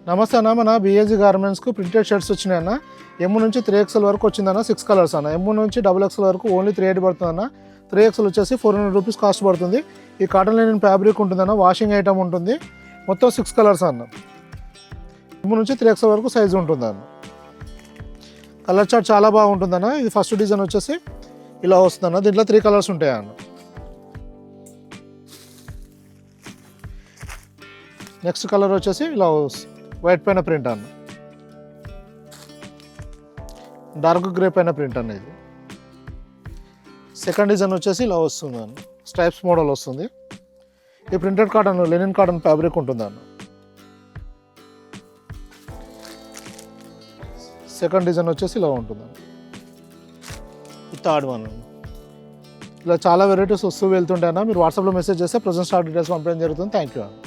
నమస్తే అన్న, మన బిఏజీ గార్మెంట్స్కు ప్రింటెడ్ షర్ట్స్ వచ్చినాయన్న. ఎమ్ నుంచి 3XL వరకు వచ్చిందన్న, 6 కలర్స్ అన్న. ఎమ్ నుంచి XXL వరకు ఓన్లీ 380 పడుతుందన్న. 3XL వచ్చేసి 400 రూపీస్ కాస్ట్ పడుతుంది. ఈ కాటన్ లైనిన్ ఫ్యాబ్రిక్ ఉంటుందన్న, వాషింగ్ ఐటమ్ ఉంటుంది. మొత్తం 6 కలర్స్ అన్న. ఎమ్ నుంచి 3XL వరకు సైజు ఉంటుందన్న. కలర్ చార్ట్ చాలా బాగుంటుందన్న. ఇది ఫస్ట్ డిజైన్ వచ్చేసి ఇలా వస్తుందన్న. దీంట్లో 3 కలర్స్ ఉంటాయన్న. నెక్స్ట్ కలర్ వచ్చేసి ఇలా వైట్ పైన ప్రింట్ అన్న, డార్క్ గ్రే పైన ప్రింట్ అన్న. ఇది సెకండ్ డిజైన్ వచ్చేసి ఇలా వస్తుంది అన్న, స్ట్రైప్స్ మోడల్ వస్తుంది. ఈ printed cotton linen cotton fabric ఉంటుంది అన్న. సెకండ్ డిజైన్ వచ్చేసి ఇలా ఉంటుంది అన్న. ఈ థర్డ్ వన్ ఇలా చాలా వెరైటీస్ వస్తూ వెళ్తుంటాయన్న. మీరు వాట్సాప్లో మెసేజ్ చేస్తే ప్రజెంట్ స్టాక్ డీటెయిల్స్ పంపడం జరుగుతుంది. థ్యాంక్ యూ అన్న.